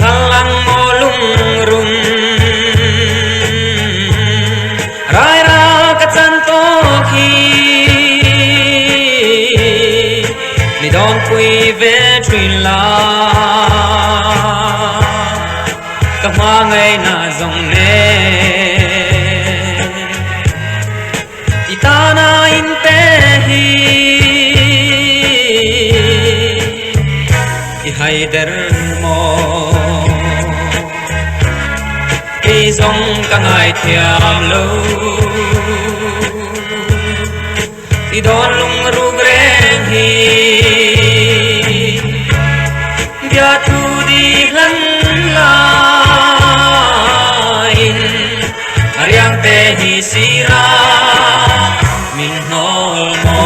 Halang mo lungrung Rai ra katsanto khi Li don quy về truyền la Các hoa ngày na dòng nê Itana in te hi I haider mo I dòng cả ngày thiam lâu I don lung ru greng hi Bia tu di hlan lain Ariang te hi sira Min hol mo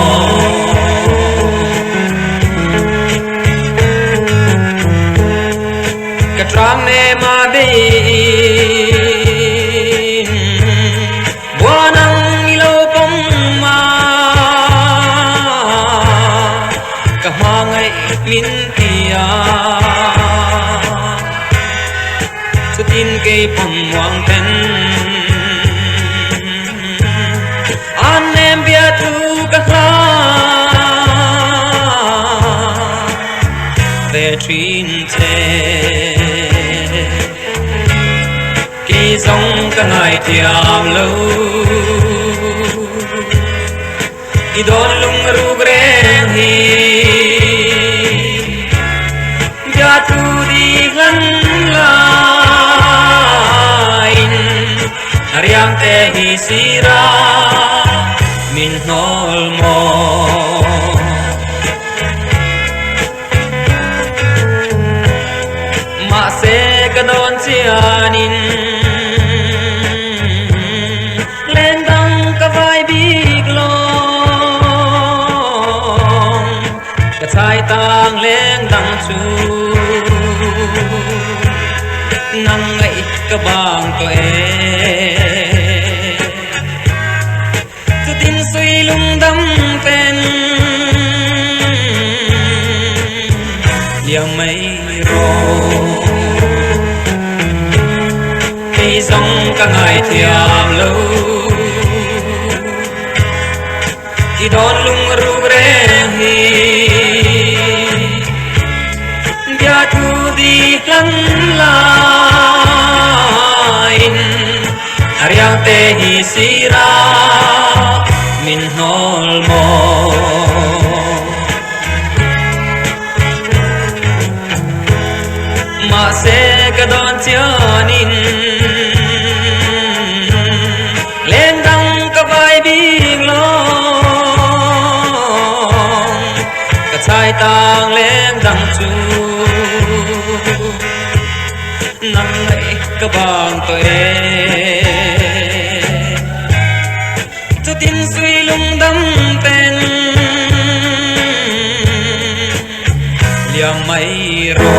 Katrang ne ma bin Buanang ilaw pong ma Kahangay min tia Sa tin kay pamuang ten Anem biatu kahla Ve trin te Kỳ dòng cả ngày thiam lâu I đón lung ru greng hi Bia tu di hlan lain Ariang te hi sira Min hol mo Ma se ka don sianin Lendang ka vai biglong Ka chai tang lendang chu Nang ngay ka bang to Tu tin sui lung dam pen Liang mây ro Khi dòng cả ngày thiam lâu Khi đón lung ru greng hi Bia tu di hlan lain Ariang te hi sira Min hol mo Ma se ka don sianin Lendang ka vai biglong Ka chai tang lendang chu Nang ngay ka bang to Tu tin sui lung dam pen Liang mai ro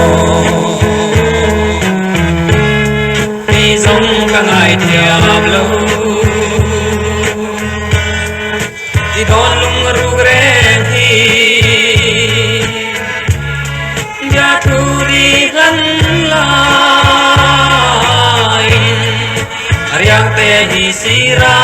Khi dòng cả ngày thiam lâu Thì đón lung ru greng hi Bia tu di hlan lain Ariang te hi sira